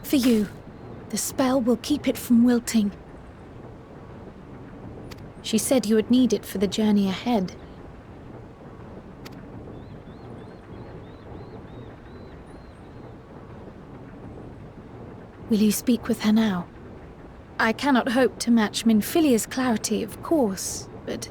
For you. The spell will keep it from wilting. She said you would need it for the journey ahead. Will you speak with her now? I cannot hope to match Minfilia's clarity, of course, but...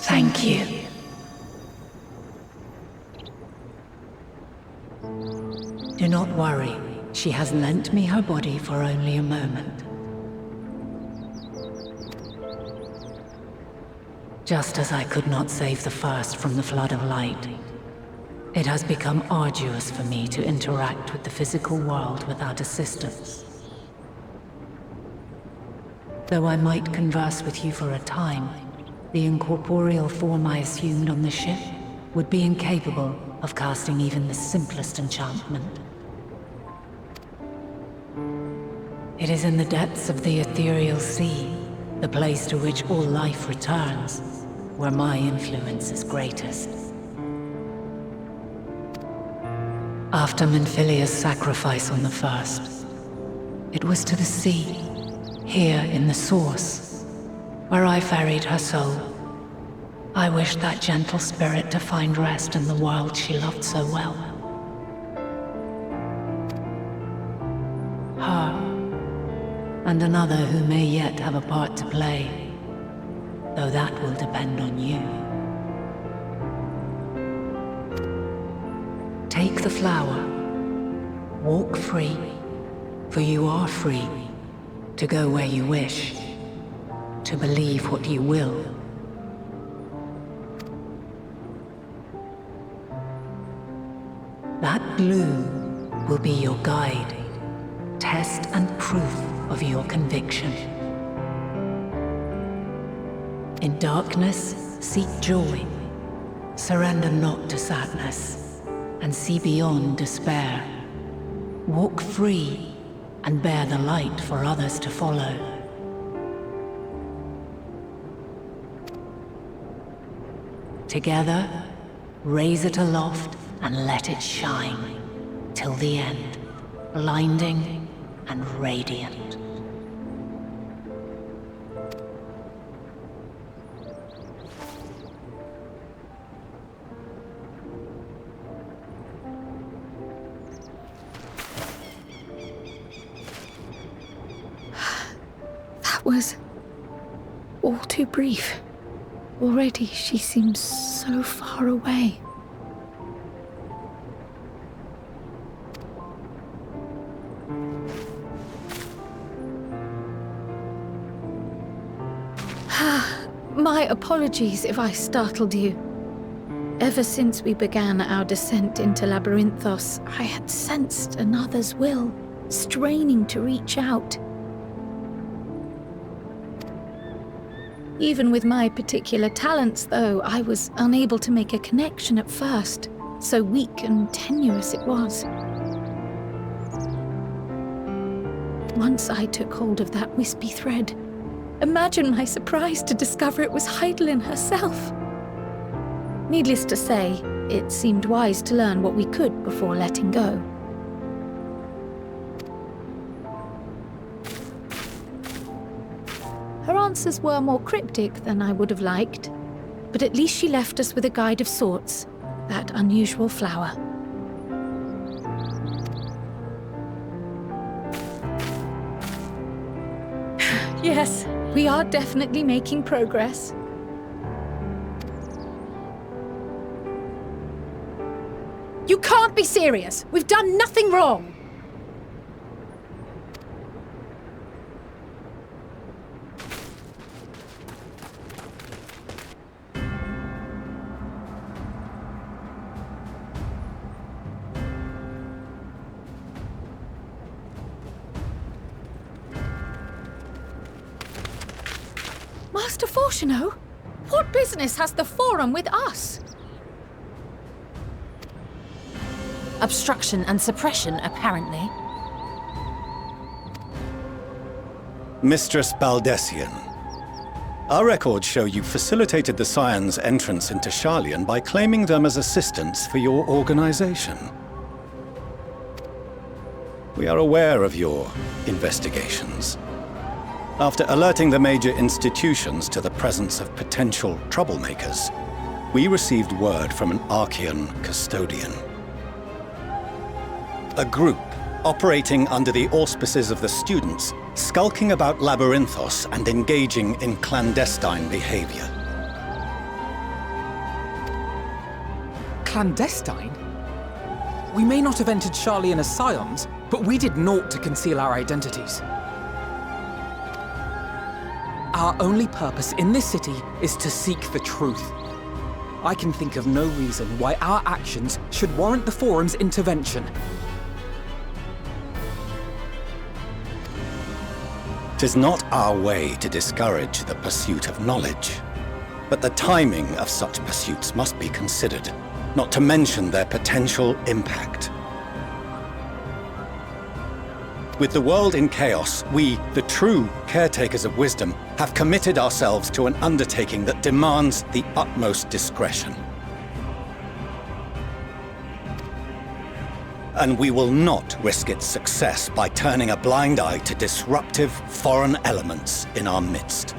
Thank you. Do not worry. She has lent me her body for only a moment. Just as I could not save the first from the flood of light, it has become arduous for me to interact with the physical world without assistance. Though I might converse with you for a time, the incorporeal form I assumed on the ship would be incapable of casting even the simplest enchantment. It is in the depths of the ethereal sea, the place to which all life returns, where my influence is greatest. After Minfilia's sacrifice on the first, it was to the sea, here in the source, where I ferried her soul. I wished that gentle spirit to find rest in the world she loved so well. Her, and another who may yet have a part to play, though that will depend on you. Take the flower, walk free, for you are free, to go where you wish, to believe what you will. That blue will be your guide, test and proof of your conviction. In darkness, seek joy. Surrender not to sadness, and see beyond despair. Walk free, and bear the light for others to follow. Together, raise it aloft and let it shine, till the end, blinding and radiant. That was all too brief. Already she seems so far away. My apologies if I startled you. Ever since we began our descent into Labyrinthos, I had sensed another's will, straining to reach out. Even with my particular talents, though, I was unable to make a connection at first, so weak and tenuous it was. Once I took hold of that wispy thread. Imagine my surprise to discover it was Heidelin herself. Needless to say, it seemed wise to learn what we could before letting go. Her answers were more cryptic than I would have liked, but at least she left us with a guide of sorts, that unusual flower. Yes, we are definitely making progress. You can't be serious! We've done nothing wrong! Master Fortuno? What business has the Forum with us? Obstruction and suppression, apparently. Mistress Baldessian. Our records show you facilitated the Scions' entrance into Sharlayan by claiming them as assistants for your organization. We are aware of your investigations. After alerting the major institutions to the presence of potential troublemakers, we received word from an Archean custodian. A group operating under the auspices of the students, skulking about Labyrinthos and engaging in clandestine behavior. Clandestine? We may not have entered Sharlayan as Scions, but we did naught to conceal our identities. Our only purpose in this city is to seek the truth. I can think of no reason why our actions should warrant the Forum's intervention. Tis not our way to discourage the pursuit of knowledge, but the timing of such pursuits must be considered, not to mention their potential impact. With the world in chaos, we, the true caretakers of wisdom, have committed ourselves to an undertaking that demands the utmost discretion. And we will not risk its success by turning a blind eye to disruptive foreign elements in our midst.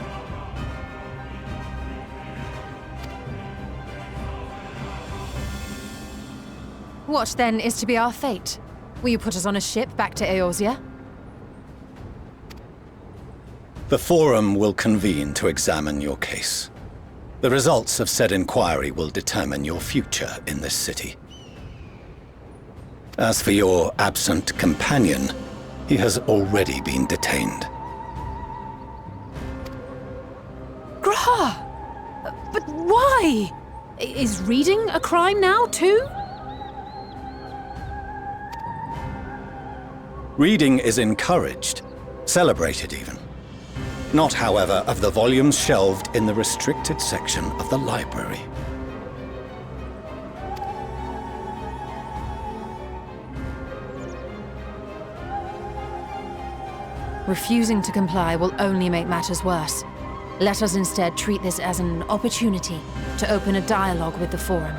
What, then, is to be our fate? Will you put us on a ship back to Eorzea? The Forum will convene to examine your case. The results of said inquiry will determine your future in this city. As for your absent companion, he has already been detained. Graha! But why? Is reading a crime now, too? Reading is encouraged, celebrated even. Not, however, of the volumes shelved in the restricted section of the library. Refusing to comply will only make matters worse. Let us instead treat this as an opportunity to open a dialogue with the Forum.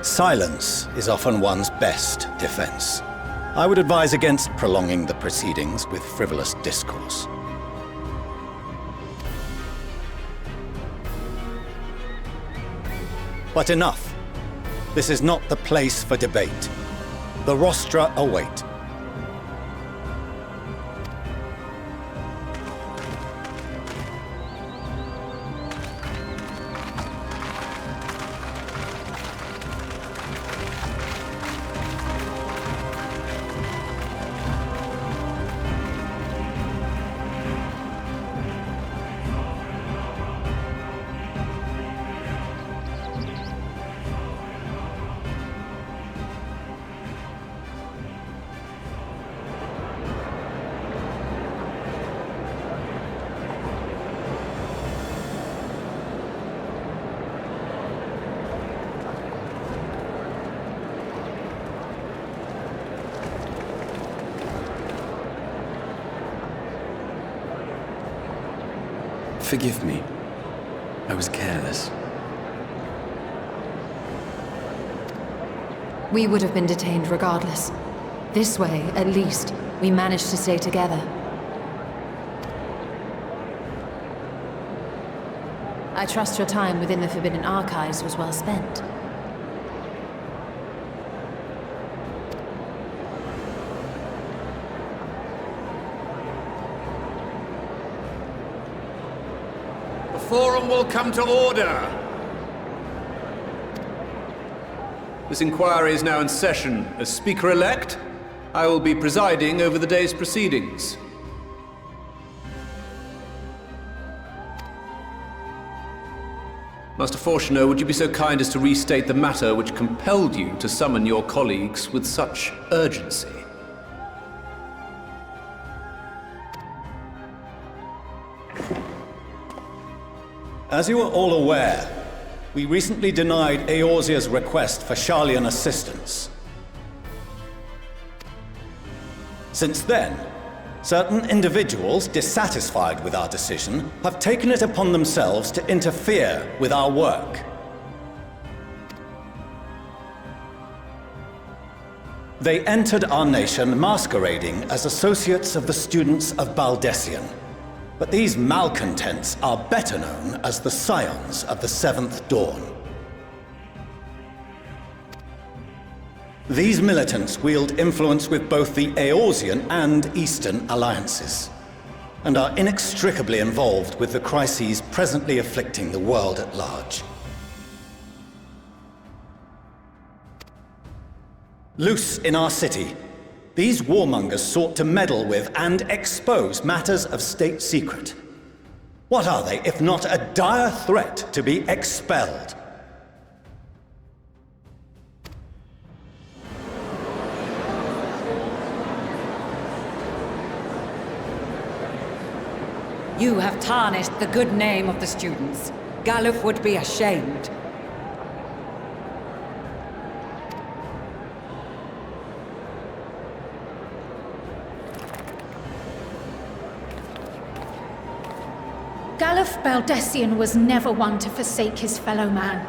Silence is often one's best defense. I would advise against prolonging the proceedings with frivolous discourse. But enough. This is not the place for debate. The rostra await. Forgive me. I was careless. We would have been detained regardless. This way, at least, we managed to stay together. I trust your time within the Forbidden Archives was well spent. The Forum will come to order! This inquiry is now in session. As Speaker-elect, I will be presiding over the day's proceedings. Master Fortuner, would you be so kind as to restate the matter which compelled you to summon your colleagues with such urgency? As you are all aware, we recently denied Eorzea's request for Sharlayan assistance. Since then, certain individuals dissatisfied with our decision have taken it upon themselves to interfere with our work. They entered our nation masquerading as associates of the students of Baldessian. But these malcontents are better known as the Scions of the Seventh Dawn. These militants wield influence with both the Eorzean and Eastern alliances, and are inextricably involved with the crises presently afflicting the world at large. Loose in our city, these warmongers sought to meddle with and expose matters of state secret. What are they, if not a dire threat to be expelled? You have tarnished the good name of the students. Galuf would be ashamed. Galuf Baldessian was never one to forsake his fellow man.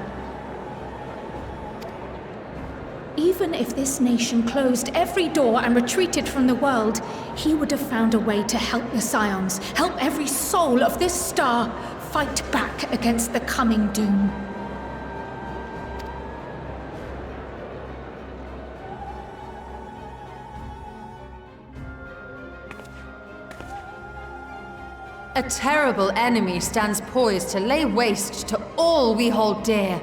Even if this nation closed every door and retreated from the world, he would have found a way to help the Scions, help every soul of this star fight back against the coming doom. A terrible enemy stands poised to lay waste to all we hold dear.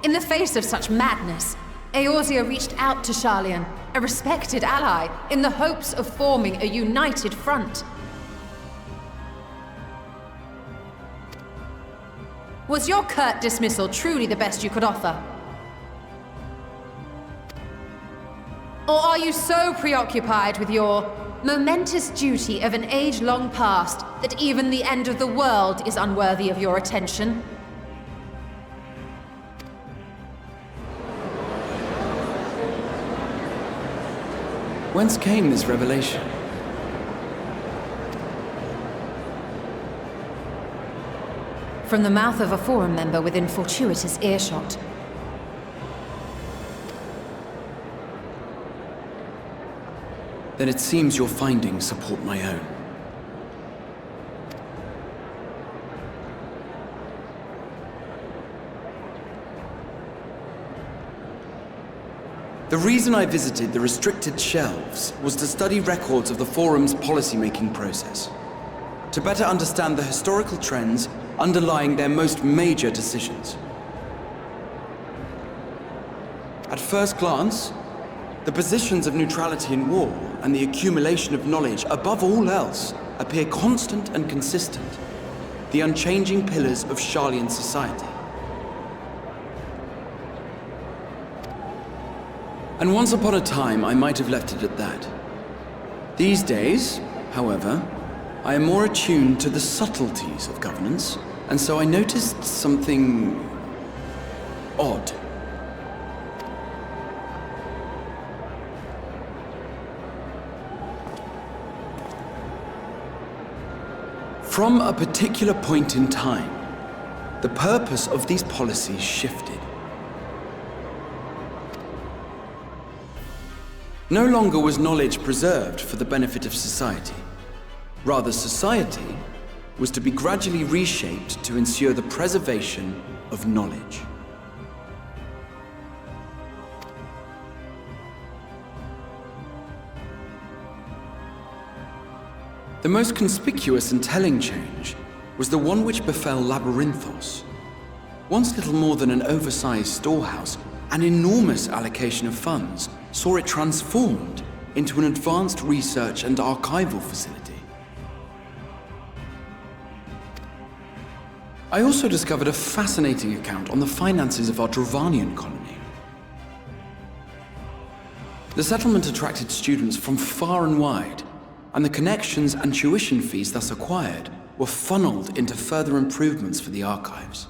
In the face of such madness, Eorzea reached out to Sharlayan, a respected ally, in the hopes of forming a united front. Was your curt dismissal truly the best you could offer? Or are you so preoccupied with your momentous duty of an age long past that even the end of the world is unworthy of your attention? Whence came this revelation? From the mouth of a Forum member within fortuitous earshot. Then it seems your findings support my own. The reason I visited the restricted shelves was to study records of the Forum's policy-making process, to better understand the historical trends underlying their most major decisions. At first glance, the positions of neutrality in war and the accumulation of knowledge above all else appear constant and consistent, the unchanging pillars of Sharlayan society. And once upon a time, I might have left it at that. These days, however, I am more attuned to the subtleties of governance, and so I noticed something odd. From a particular point in time, the purpose of these policies shifted. No longer was knowledge preserved for the benefit of society. Rather, society was to be gradually reshaped to ensure the preservation of knowledge. The most conspicuous and telling change was the one which befell Labyrinthos. Once little more than an oversized storehouse, an enormous allocation of funds saw it transformed into an advanced research and archival facility. I also discovered a fascinating account on the finances of our Dravanian colony. The settlement attracted students from far and wide, and the connections and tuition fees thus acquired were funneled into further improvements for the archives.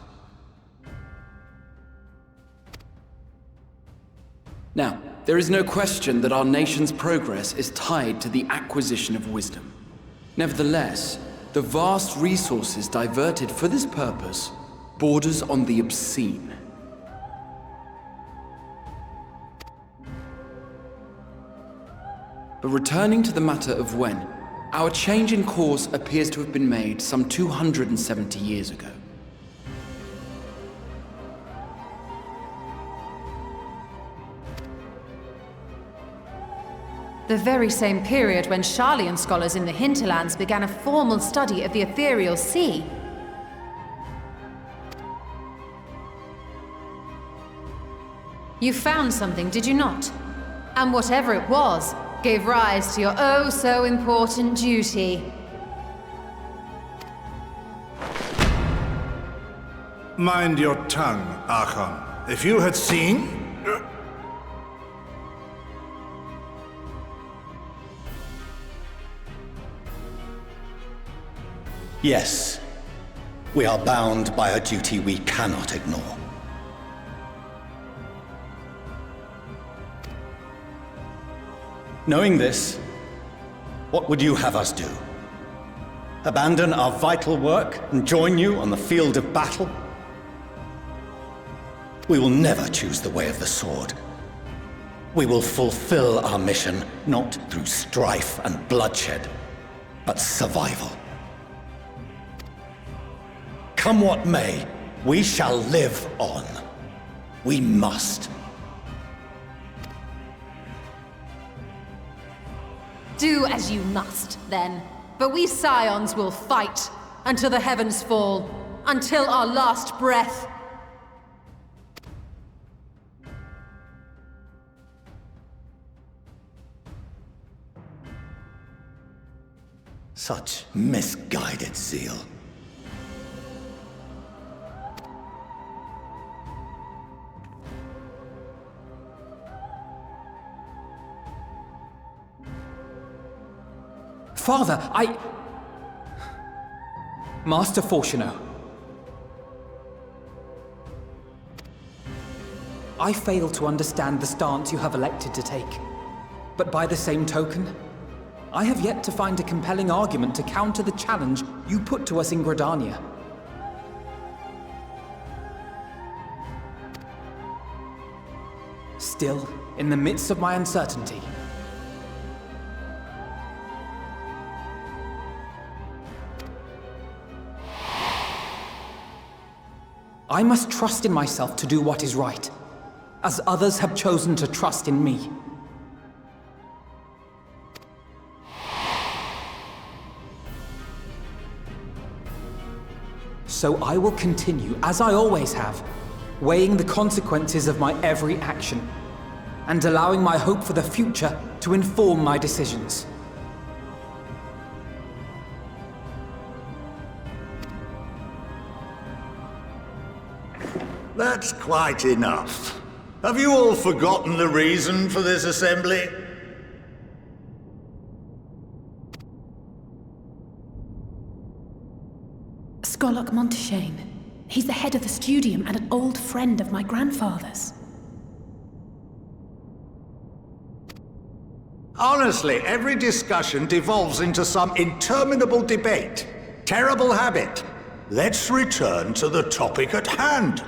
Now, there is no question that our nation's progress is tied to the acquisition of wisdom. Nevertheless, the vast resources diverted for this purpose borders on the obscene. But returning to the matter of when, our change in course appears to have been made some 270 years ago. The very same period when Sharlayan scholars in the hinterlands began a formal study of the ethereal sea. You found something, did you not? And whatever it was, gave rise to your oh-so-important duty. Mind your tongue, Archon. If you had seen... Yes, we are bound by a duty we cannot ignore. Knowing this, what would you have us do? Abandon our vital work and join you on the field of battle? We will never choose the way of the sword. We will fulfill our mission not through strife and bloodshed, but survival. Come what may, we shall live on. We must. Do as you must, then. But we Scions will fight until the heavens fall, until our last breath. Such misguided zeal. Father, Master Fortuno. I fail to understand the stance you have elected to take. But by the same token, I have yet to find a compelling argument to counter the challenge you put to us in Gridania. Still, in the midst of my uncertainty, I must trust in myself to do what is right, as others have chosen to trust in me. So I will continue, as I always have, weighing the consequences of my every action, and allowing my hope for the future to inform my decisions. That's quite enough. Have you all forgotten the reason for this assembly? Skolok Monteshane. He's the head of the Studium and an old friend of my grandfather's. Honestly, every discussion devolves into some interminable debate. Terrible habit. Let's return to the topic at hand,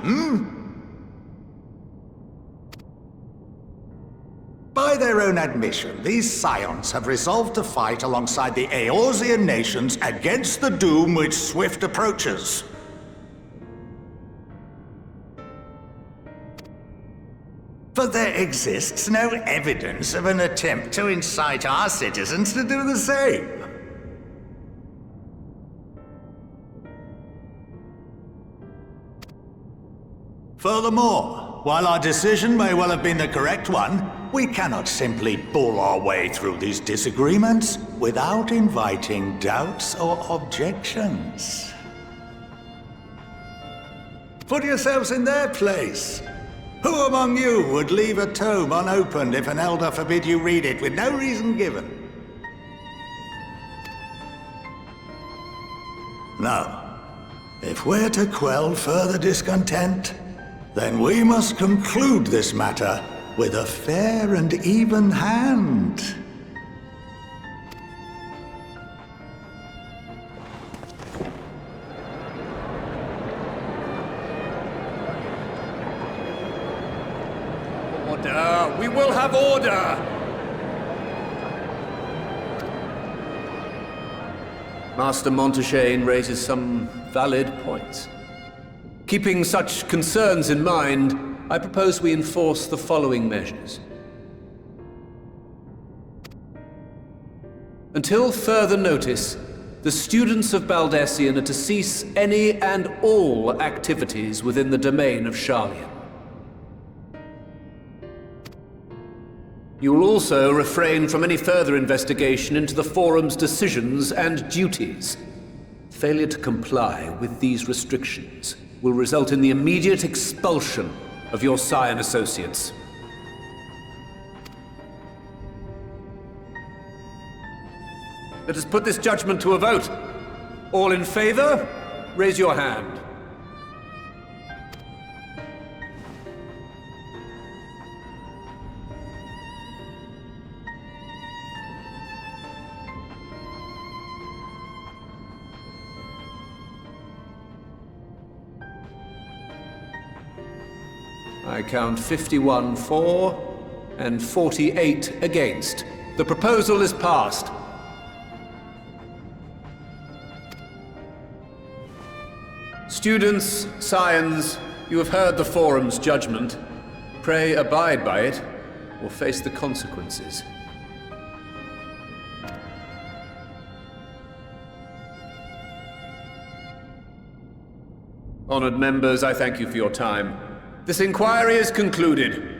By their own admission, these Scions have resolved to fight alongside the Eorzean nations against the doom which swift approaches. But there exists no evidence of an attempt to incite our citizens to do the same. Furthermore, while our decision may well have been the correct one, we cannot simply bull our way through these disagreements without inviting doubts or objections. Put yourselves in their place. Who among you would leave a tome unopened if an elder forbid you read it with no reason given? Now, if we're to quell further discontent, then we must conclude this matter with a fair and even hand. Order! We will have order! Master Montaigne raises some valid points. Keeping such concerns in mind, I propose we enforce the following measures. Until further notice, the students of Baldessian are to cease any and all activities within the domain of Sharlayan. You will also refrain from any further investigation into the Forum's decisions and duties. Failure to comply with these restrictions will result in the immediate expulsion of your Scion associates. Let us put this judgment to a vote. All in favor, raise your hand. I count 51 for and 48 against. The proposal is passed. Students, Scions, you have heard the Forum's judgment. Pray abide by it, or face the consequences. Honored members, I thank you for your time. This inquiry is concluded.